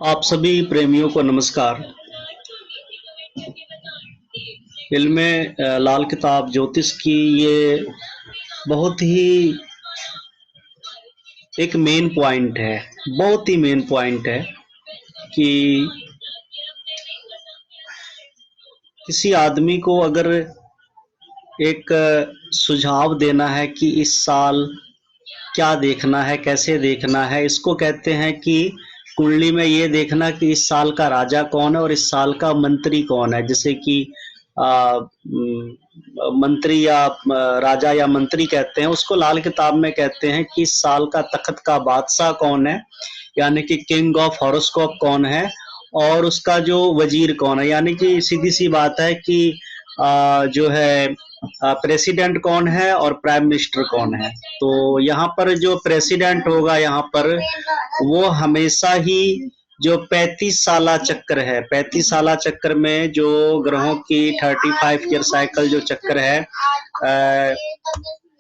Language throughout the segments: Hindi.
आप सभी प्रेमियों को नमस्कार। इल्म लाल किताब ज्योतिष की ये बहुत ही एक मेन पॉइंट है, बहुत ही मेन पॉइंट है कि किसी आदमी को अगर एक सुझाव देना है कि इस साल क्या देखना है, कैसे देखना है, इसको कहते हैं कि कुंडली में ये देखना कि इस साल का राजा कौन है और इस साल का मंत्री कौन है। जैसे कि मंत्री या राजा या मंत्री कहते हैं, उसको लाल किताब में कहते हैं कि इस साल का तख्त का बादशाह कौन है, यानी कि किंग ऑफ हॉरोस्कोप कौन है, और उसका जो वजीर कौन है, यानी कि सीधी सी बात है कि जो है प्रेसिडेंट कौन है और प्राइम मिनिस्टर कौन है। तो यहाँ पर जो प्रेसिडेंट होगा यहाँ पर वो हमेशा ही जो 35 साला चक्कर है, 35 साला चक्कर में जो ग्रहों की 35 ईयर साइकिल जो चक्कर है,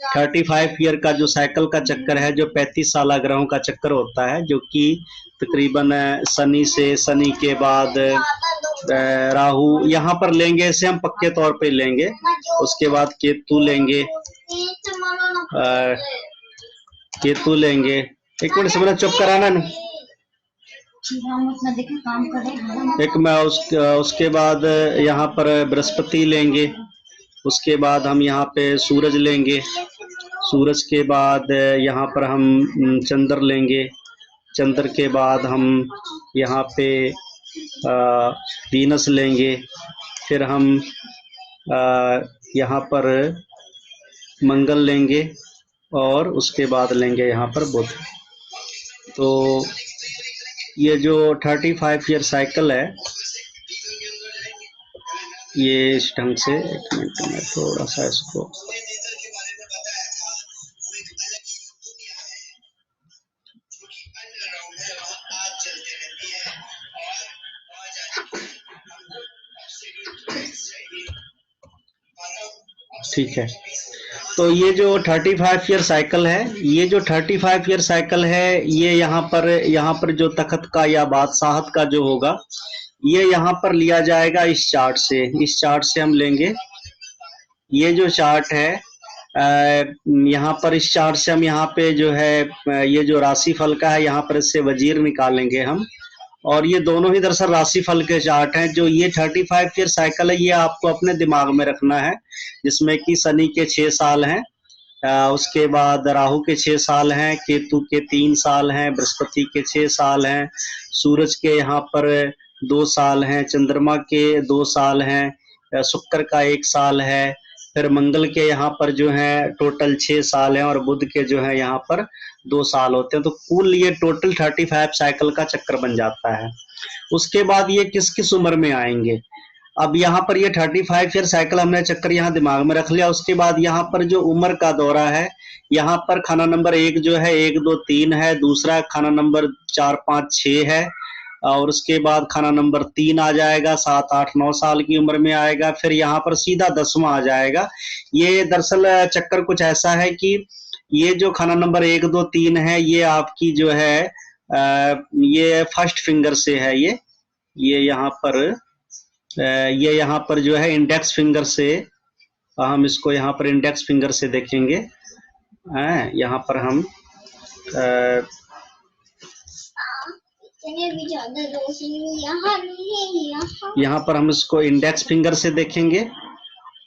35 ईयर का जो साइकिल का चक्कर है, जो 35 साला ग्रहों का चक्कर होता है, जो कि तकरीबन शनि के बाद राहु यहाँ पर लेंगे, इसे हम पक्के तौर पे लेंगे। उसके बाद केतु लेंगे, केतु लेंगे। एक मिनट समझना, चुप कराना ना। एक मैं उसके बाद यहाँ पर बृहस्पति लेंगे। उसके बाद हम यहाँ पे सूरज लेंगे। सूरज के बाद यहाँ पर हम चंद्र लेंगे। चंद्र के बाद हम यहाँ पे वीनस लेंगे। फिर हम यहाँ पर मंगल लेंगे और उसके बाद लेंगे यहाँ पर बुध। तो ये जो 35 ईयर साइकिल है, ये इस ढंग से, एक मिनट में थोड़ा सा इसको ठीक है। तो ये जो 35 ईयर साइकिल है, ये जो 35 ईयर साइकिल है, ये यहाँ पर जो तख्त का या बादशाहत का जो होगा, ये यहाँ पर लिया जाएगा इस चार्ट से। इस चार्ट से हम लेंगे ये जो चार्ट है, यहाँ पर इस चार्ट से हम यहाँ पे जो है ये जो राशि फल का है, यहाँ पर इससे वजीर निकालेंगे हम। और ये दोनों ही दरअसल राशि फल के चार्ट हैं। जो ये 35 ईयर साइकिल है, ये आपको अपने दिमाग में रखना है, जिसमें कि शनि के 6 साल हैं, उसके बाद राहु के 6 साल हैं, केतु के 3 साल हैं, बृहस्पति के 6 साल हैं, सूरज के यहाँ पर 2 साल हैं, चंद्रमा के 2 साल हैं, शुक्र का 1 साल है, फिर मंगल के यहाँ पर जो है टोटल 6 साल हैं, और बुध के जो है यहाँ पर 2 साल होते हैं। तो कुल ये टोटल 35 साइकिल का चक्कर बन जाता है। उसके बाद ये किस किस उम्र में आएंगे। अब यहाँ पर ये 35 ईयर साइकिल हमने चक्कर यहाँ दिमाग में रख लिया। उसके बाद यहाँ पर जो उम्र का दौरा है, यहाँ पर खाना नंबर 1 जो है 1 2 3 है, दूसरा खाना नंबर 4 5 6 है, और उसके बाद खाना नंबर 3 आ जाएगा, 7 8 9 साल की उम्र में आएगा। फिर यहाँ पर सीधा 10वां आ जाएगा। ये दरअसल चक्कर कुछ ऐसा है कि ये जो खाना नंबर 1 2 3 है, ये आपकी जो है ये फर्स्ट फिंगर से है। ये यहाँ पर ये यहाँ पर जो है इंडेक्स फिंगर से, हम इसको यहाँ पर इंडेक्स फिंगर से देखेंगे। यहाँ पर हम यहाँ पर हम इसको इंडेक्स फिंगर से देखेंगे,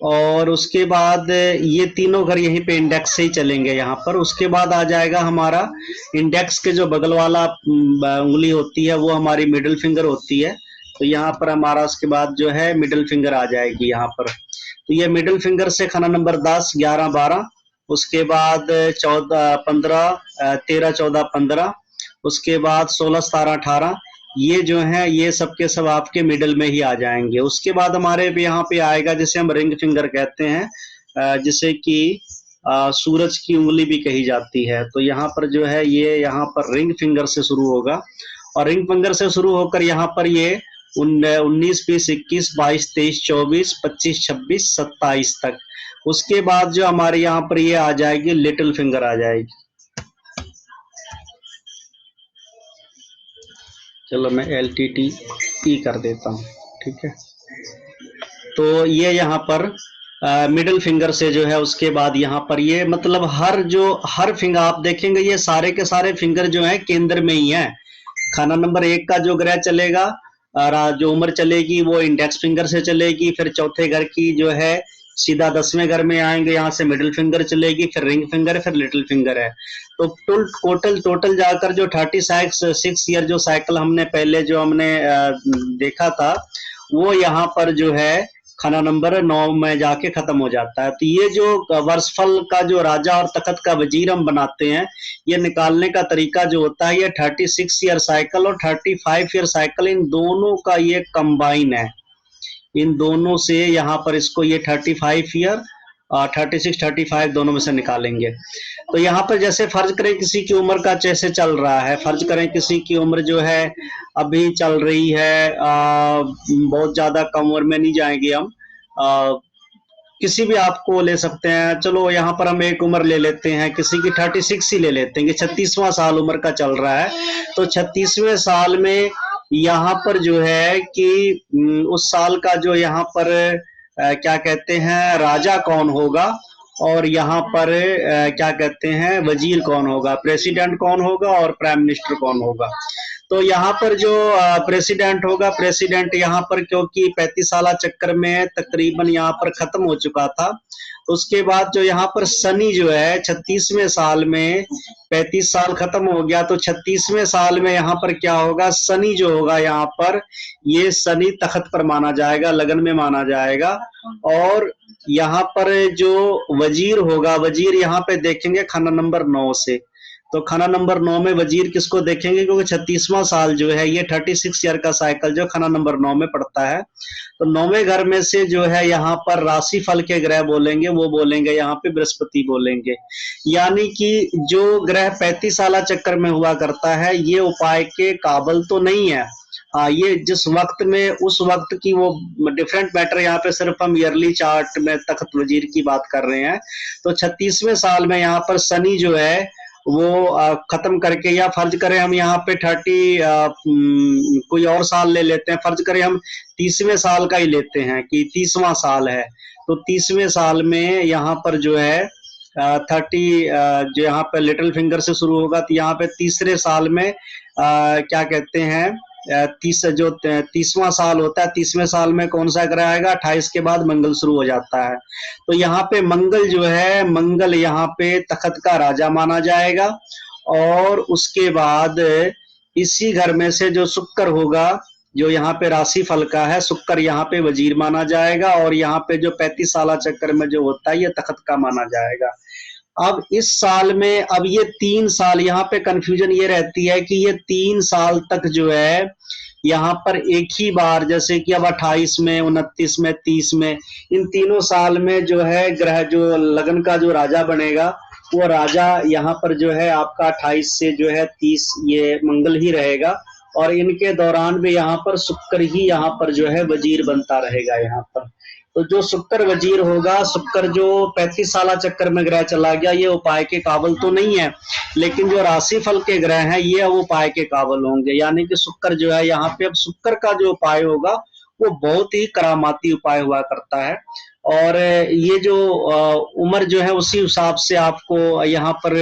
और उसके बाद ये तीनों घर यहीं पे इंडेक्स से ही चलेंगे यहाँ पर। उसके बाद आ जाएगा हमारा इंडेक्स के जो बगल वाला उंगली होती है, वो हमारी मिडिल फिंगर होती है। तो यहाँ पर हमारा उसके बाद जो है मिडिल फिंगर आ जाएगी यहाँ पर। तो ये मिडिल फिंगर से खाना नंबर 10 11 12, उसके बाद 14 15 13 14 15, उसके बाद 16 17 18, ये जो है ये सबके सब आपके मिडिल में ही आ जाएंगे। उसके बाद हमारे यहाँ पे आएगा जिसे हम रिंग फिंगर कहते हैं, जिसे कि सूरज की उंगली भी कही जाती है। तो यहाँ पर जो है ये यहाँ पर रिंग फिंगर से शुरू होगा, और रिंग फिंगर से शुरू होकर यहाँ पर ये 19 20 21 22 23 24 25 26 27 तक। उसके बाद जो हमारे यहाँ पर ये आ जाएगी लिटिल फिंगर आ जाएगी। चलो मैं LTTE कर देता हूँ, ठीक है। तो ये यहाँ पर मिडिल फिंगर से जो है, उसके बाद यहाँ पर ये मतलब हर फिंगर आप देखेंगे, ये सारे के सारे फिंगर जो है केंद्र में ही है। खाना नंबर 1 का जो ग्रह चलेगा और जो उम्र चलेगी वो इंडेक्स फिंगर से चलेगी, फिर चौथे घर की जो है सीधा 10वें घर में आएंगे, यहाँ से मिडिल फिंगर चलेगी, फिर रिंग फिंगर, फिर लिटिल फिंगर है। तो टोटल जाकर जो 36 ईयर जो साइकिल हमने पहले जो हमने देखा था, वो यहाँ पर जो है खाना नंबर 9 में जाके खत्म हो जाता है। तो ये जो वर्षफल का जो राजा और तखत का वजीर हम बनाते हैं, ये निकालने का तरीका जो होता है, ये 36 ईयर साइकिल और 35 ईयर साइकिल, इन दोनों का ये कंबाइन है। इन दोनों से यहाँ पर इसको ये 35 ईयर और 36 35 दोनों में से निकालेंगे। तो यहाँ पर जैसे फर्ज करें किसी की उम्र का जैसे चल रहा है, फर्ज करें किसी की उम्र जो है अभी चल रही है, बहुत ज्यादा कम उम्र में नहीं जाएंगे हम, किसी भी आपको ले सकते हैं। चलो यहाँ पर हम एक उम्र ले लेते हैं, किसी की 36 ही ले लेते हैं कि 36वां साल उम्र का चल रहा है। तो 36वें साल में यहाँ पर जो है कि उस साल का जो यहाँ पर क्या कहते हैं राजा कौन होगा, और यहाँ पर क्या कहते हैं वजीर कौन होगा, प्रेसिडेंट कौन होगा और प्राइम मिनिस्टर कौन होगा। तो यहाँ पर जो प्रेसिडेंट होगा, प्रेसिडेंट यहाँ पर क्योंकि 35 साल चक्कर में तकरीबन यहाँ पर खत्म हो चुका था, उसके बाद जो यहाँ पर शनि जो है 36वें साल में, 35 साल खत्म हो गया तो 36वें साल में यहाँ पर क्या होगा, शनि जो होगा यहाँ पर, ये शनि तखत पर माना जाएगा, लगन में माना जाएगा। और यहाँ पर जो वजीर होगा, वजीर यहाँ पे देखेंगे खाना नंबर 9 से। तो खाना नंबर 9 में वजीर किसको देखेंगे, क्योंकि 36वां साल जो है ये 36 ईयर का साइकिल जो खाना नंबर 9 में पड़ता है। तो 9वें घर में से जो है यहाँ पर राशि फल के ग्रह बोलेंगे, वो बोलेंगे यहाँ पे बृहस्पति बोलेंगे। यानी कि जो ग्रह 35 साल चक्कर में हुआ करता है, ये उपाय के काबिल तो नहीं है। हाँ, ये जिस वक्त में उस वक्त की वो डिफरेंट मैटर, यहाँ पे सिर्फ हम ईयरली चार्ट में तख्त वजीर की बात कर रहे हैं। तो 36वें साल में यहाँ पर शनि जो है वो खत्म करके, या फर्ज करें हम यहाँ पे 30 कोई और साल ले लेते हैं, फर्ज करें हम 30वें साल का ही लेते हैं कि 30वां साल है। तो 30वें साल में यहाँ पर जो है 30 जो यहाँ पे लिटिल फिंगर से शुरू होगा, तो यहाँ पे तीसरे साल में क्या कहते हैं 30वां साल होता है, 30वें साल में कौन सा ग्रह आएगा, 28 के बाद मंगल शुरू हो जाता है। तो यहाँ पे मंगल जो है, मंगल यहाँ पे तखत का राजा माना जाएगा। और उसके बाद इसी घर में से जो शुक्र होगा, जो यहाँ पे राशि फल का है, शुक्र यहाँ पे वजीर माना जाएगा। और यहाँ पे जो 35 साल चक्कर में जो होता है, ये तखत का माना जाएगा। अब इस साल में, अब ये 3 साल यहाँ पे कंफ्यूजन ये रहती है कि ये 3 साल तक जो है यहाँ पर एक ही बार, जैसे कि अब 28 में, 29 में, 30 में, इन तीनों साल में जो है ग्रह जो लगन का जो राजा बनेगा, वो राजा यहाँ पर जो है आपका 28 से जो है 30 ये मंगल ही रहेगा। और इनके दौरान भी यहाँ पर शुक्र ही यहाँ पर जो है वजीर बनता रहेगा यहाँ पर। तो जो शुक्र वजीर होगा, शुक्र जो 35 साल चक्कर में ग्रह चला गया, ये उपाय के काबिल तो नहीं है, लेकिन जो राशि फल के ग्रह हैं ये उपाय के काबिल होंगे। यानी कि शुक्र जो है यहाँ पे, अब शुक्र का जो उपाय होगा वो बहुत ही करामाती उपाय हुआ करता है। और ये जो उम्र जो है उसी हिसाब से आपको यहाँ पर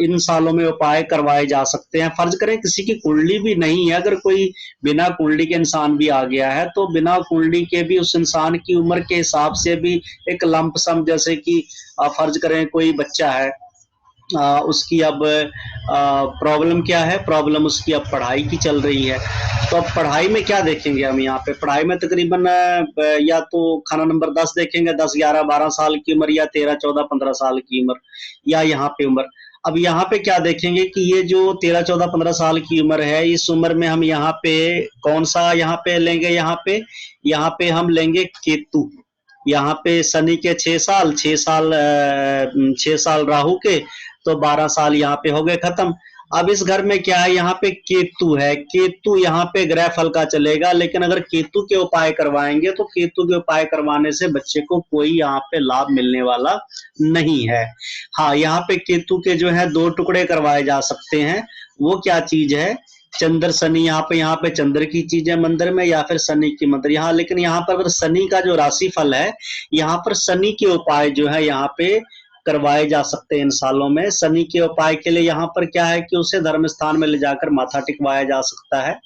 इन सालों में उपाय करवाए जा सकते हैं। फर्ज करें किसी की कुंडली भी नहीं है, अगर कोई बिना कुंडली के इंसान भी आ गया है, तो बिना कुंडली के भी उस इंसान की उम्र के हिसाब से भी एक लंप सम, जैसे कि फर्ज करें कोई बच्चा है, उसकी अब प्रॉब्लम क्या है, प्रॉब्लम उसकी अब पढ़ाई की चल रही है। तो अब पढ़ाई में क्या देखेंगे हम यहाँ पे, पढ़ाई में तकरीबन या तो खाना नंबर 10 देखेंगे, 10 11 12 साल की उम्र, या 13 14 15 साल की उम्र, या यहाँ पे उम्र। अब यहाँ पे क्या देखेंगे कि ये जो 13 14 15 साल की उम्र है, इस उम्र में हम यहाँ पे कौन सा यहाँ पे लेंगे, यहाँ पे हम लेंगे केतु। यहाँ पे शनि के 6 साल, 6 साल राहु के, तो 12 साल यहाँ पे हो गए खत्म। अब इस घर में क्या है, यहाँ पे केतु है, केतु यहाँ पे ग्रह फल का चलेगा, लेकिन अगर केतु के उपाय करवाएंगे तो केतु के उपाय करवाने से बच्चे को कोई यहाँ पे लाभ मिलने वाला नहीं है। हाँ, यहाँ पे केतु के जो है 2 टुकड़े करवाए जा सकते हैं। वो क्या चीज है चंद्र शनि, यहाँ पे चंद्र की चीजें मंदिर में या फिर शनि की मंदिर यहाँ, लेकिन यहाँ पर अगर शनि का जो राशि फल है, यहाँ पर शनि के उपाय जो है यहाँ पे करवाए जा सकते हैं इन सालों में। शनि के उपाय के लिए यहाँ पर क्या है कि उसे धर्म स्थान में ले जाकर माथा टिकवाया जा सकता है,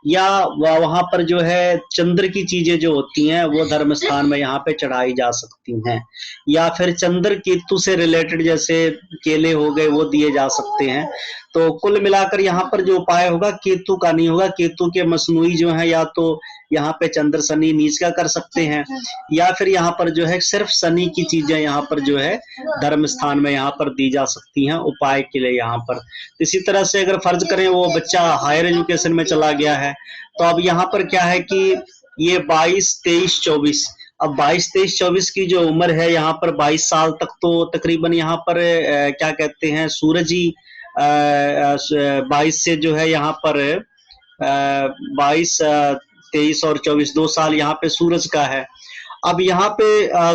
या वहां पर जो है चंद्र की चीजें जो होती हैं वो धर्म स्थान में यहाँ पे चढ़ाई जा सकती हैं, या फिर चंद्र केतु से रिलेटेड जैसे केले हो गए वो दिए जा सकते हैं। तो कुल मिलाकर यहाँ पर जो उपाय होगा केतु का नहीं होगा, केतु के मसनूई जो है या तो यहाँ पे चंद्र शनि नीच का कर सकते हैं, या फिर यहाँ पर जो है सिर्फ शनि की चीजें यहाँ पर जो है धर्म स्थान में यहाँ पर दी जा सकती हैं उपाय के लिए यहाँ पर। इसी तरह से अगर फर्ज करें वो बच्चा हायर एजुकेशन में चला गया है, तो अब यहाँ पर क्या है कि ये 22, 23, 24, अब 22, 23, 24 की जो उम्र है यहाँ पर 22 साल तक तो तकरीबन यहाँ पर क्या कहते हैं सूरज ही 22 से जो है यहाँ पर 22, 23 और 24 2 साल यहाँ पे सूरज का है। अब यहाँ पे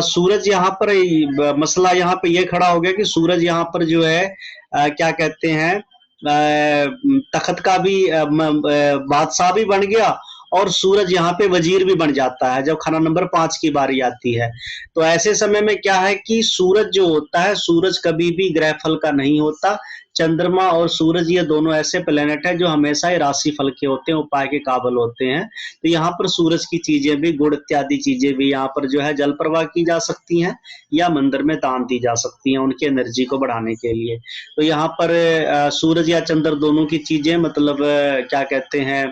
सूरज यहाँ पर मसला यहाँ पे ये खड़ा हो गया कि सूरज यहाँ पर जो है क्या कहते हैं तख्त का भी बादशाह भी बन गया, और सूरज यहाँ पे वजीर भी बन जाता है जब खाना नंबर 5 की बारी आती है। तो ऐसे समय में क्या है कि सूरज जो होता है, सूरज कभी भी ग्रह फल का नहीं होता। चंद्रमा और सूरज ये दोनों ऐसे प्लेनेट है जो हमेशा ही राशि फल के होते हैं, उपाय के काबिल होते हैं। तो यहाँ पर सूरज की चीजें भी, गुड़ इत्यादि चीजें भी यहाँ पर जो है जल प्रवाह की जा सकती हैं या मंदिर में दान दी जा सकती हैं उनकी एनर्जी को बढ़ाने के लिए। तो यहाँ पर सूरज या चंद्र दोनों की चीजें मतलब क्या कहते हैं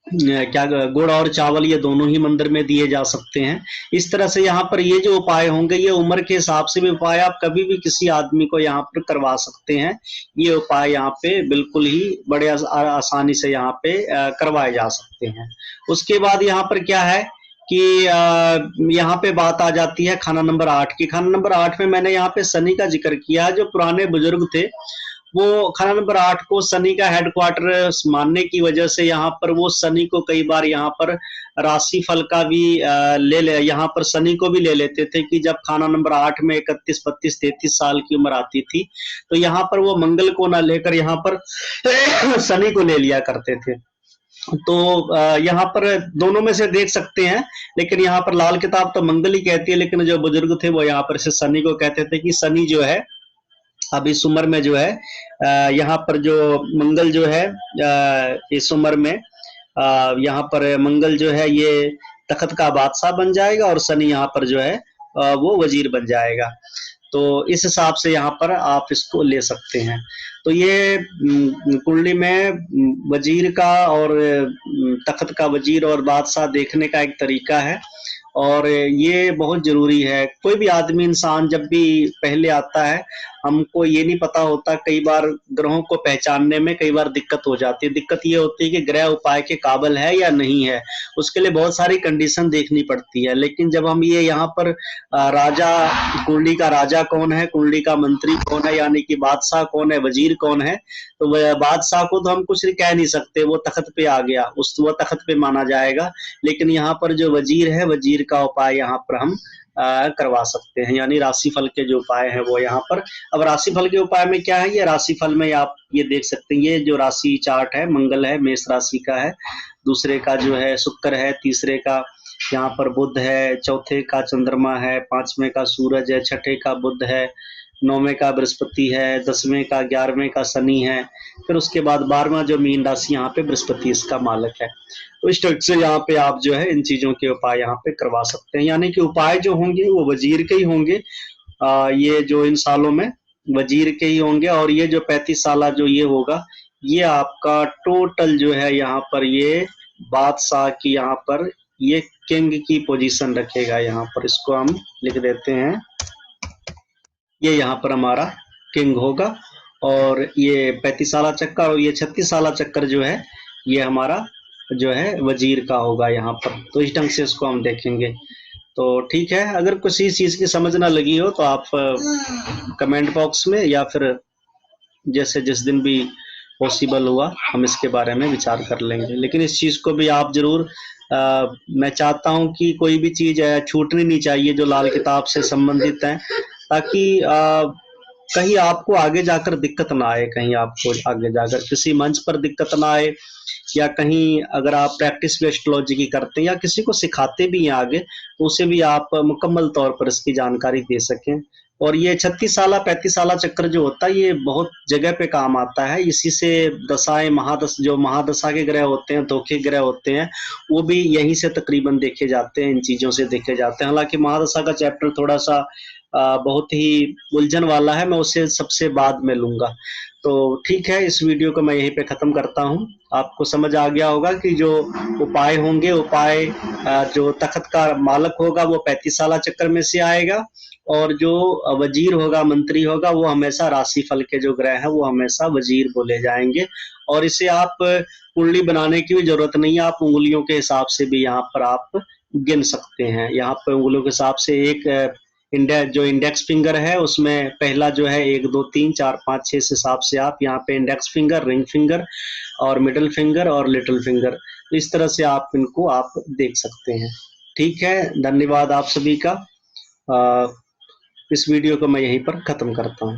क्या गुड़ और चावल ये दोनों ही मंदिर में दिए जा सकते हैं। इस तरह से यहाँ पर ये जो उपाय होंगे ये उम्र के हिसाब से भी उपाय आप कभी भी किसी आदमी को यहाँ पर करवा सकते हैं। ये उपाय यहाँ पे बिल्कुल ही बड़े आसानी से यहाँ पे करवाए जा सकते हैं। उसके बाद यहाँ पर क्या है कि यहाँ पे बात आ जाती है खाना नंबर 8 की। खाना नंबर 8 में मैंने यहाँ पे शनि का जिक्र किया। जो पुराने बुजुर्ग थे वो खाना नंबर 8 को शनि का हेडक्वार्टर मानने की वजह से यहाँ पर वो शनि को कई बार यहाँ पर राशि फल का भी ले यहाँ पर शनि को भी ले लेते थे कि जब खाना नंबर 8 में 31, 32, 33 साल की उम्र आती थी तो यहाँ पर वो मंगल को ना लेकर यहाँ पर शनि को ले लिया करते थे। तो यहाँ पर दोनों में से देख सकते हैं, लेकिन यहाँ पर लाल किताब तो मंगल ही कहती है, लेकिन जो बुजुर्ग थे वो यहाँ पर से शनि को कहते थे कि शनि जो है अब इस उम्र में जो है यहाँ पर जो मंगल जो है इस उम्र में यहाँ पर मंगल जो है ये तख्त का बादशाह बन जाएगा और शनि यहाँ पर जो है वो वजीर बन जाएगा। तो इस हिसाब से यहाँ पर आप इसको ले सकते हैं। तो ये कुंडली में वजीर का और तख्त का वजीर और बादशाह देखने का एक तरीका है, और ये बहुत जरूरी है। कोई भी आदमी इंसान जब भी पहले आता है, हमको ये नहीं पता होता, कई बार ग्रहों को पहचानने में कई बार दिक्कत हो जाती है। दिक्कत ये होती है कि ग्रह उपाय के काबिल है या नहीं है, उसके लिए बहुत सारी कंडीशन देखनी पड़ती है। लेकिन जब हम ये यहाँ पर राजा, कुंडली का राजा कौन है, कुंडली का मंत्री कौन है, यानी कि बादशाह कौन है, वजीर कौन है, तो बादशाह को तो हम कुछ कह नहीं सकते, वो तख्त पे आ गया, वो तख्त पे माना जाएगा। लेकिन यहाँ पर जो वजीर है, वजीर का उपाय यहाँ पर हम करवा सकते हैं, यानी राशिफल के जो उपाय हैं वो यहाँ पर। अब राशिफल के उपाय में क्या है, ये राशिफल में आप ये देख सकते हैं, ये जो राशि चार्ट है, मंगल है, मेष राशि का है, दूसरे का जो है शुक्र है, तीसरे का यहाँ पर बुध है, चौथे का चंद्रमा है, पांचवें का सूरज है, छठे का बुध है, 9वें का बृहस्पति है, 10वें का 11वें का शनि है, फिर उसके बाद 12वां जो मीन राशि यहाँ पे बृहस्पति इसका मालक है। तो इस तरह से यहाँ पे आप जो है इन चीजों के उपाय यहाँ पे करवा सकते हैं, यानी कि उपाय जो होंगे वो वजीर के ही होंगे। ये जो इन सालों में वजीर के ही होंगे, और ये जो 35 साल जो ये होगा, ये आपका टोटल जो है यहाँ पर ये बादशाह की यहाँ पर ये किंग की पोजीशन रखेगा। यहाँ पर इसको हम लिख देते हैं, ये यहाँ पर हमारा किंग होगा, और ये 35 साल चक्कर और ये 36 साल चक्कर जो है ये हमारा जो है वजीर का होगा यहाँ पर। तो इस ढंग से इसको हम देखेंगे। तो ठीक है, अगर किसी चीज की समझ ना लगी हो तो आप कमेंट बॉक्स में या फिर जैसे जिस दिन भी पॉसिबल हुआ हम इसके बारे में विचार कर लेंगे। लेकिन इस चीज को भी आप जरूर मैं चाहता हूं कि कोई भी चीज छूटनी नहीं चाहिए जो लाल किताब से संबंधित है, ताकि कहीं आपको आगे जाकर दिक्कत ना आए, कहीं आपको आगे जाकर किसी मंच पर दिक्कत ना आए, या कहीं अगर आप प्रैक्टिस भी एस्ट्रोलॉजी की करते हैं या किसी को सिखाते भी हैं आगे, तो उसे भी आप मुकम्मल तौर पर इसकी जानकारी दे सकें। और ये 36 साला 35 साला चक्र जो होता है ये बहुत जगह पे काम आता है। इसी से दशाएं महादश जो महादशा के ग्रह होते हैं, धोखे ग्रह होते हैं, वो भी यहीं से तकरीबन देखे जाते हैं, इन चीजों से देखे जाते हैं। हालांकि महादशा का चैप्टर थोड़ा सा बहुत ही उलझन वाला है, मैं उसे सबसे बाद में लूंगा। तो ठीक है, इस वीडियो को मैं यहीं पे खत्म करता हूँ। आपको समझ आ गया होगा कि जो उपाय होंगे, उपाय जो तख्त का मालक होगा वो 35 साला चक्कर में से आएगा, और जो वजीर होगा, मंत्री होगा, वो हमेशा राशि फल के जो ग्रह हैं वो हमेशा वजीर बोले जाएंगे। और इसे आप कुंडली बनाने की भी जरूरत नहीं है, आप उंगलियों के हिसाब से भी यहाँ पर आप गिन सकते हैं। यहाँ पर उंगलियों के हिसाब से एक जो इंडेक्स फिंगर है उसमें पहला जो है 1 2 3 4 5 6 इस हिसाब से आप यहाँ पे इंडेक्स फिंगर, रिंग फिंगर और मिडिल फिंगर और लिटिल फिंगर, तो इस तरह से आप इनको आप देख सकते हैं। ठीक है, धन्यवाद आप सभी का। इस वीडियो को मैं यहीं पर खत्म करता हूँ।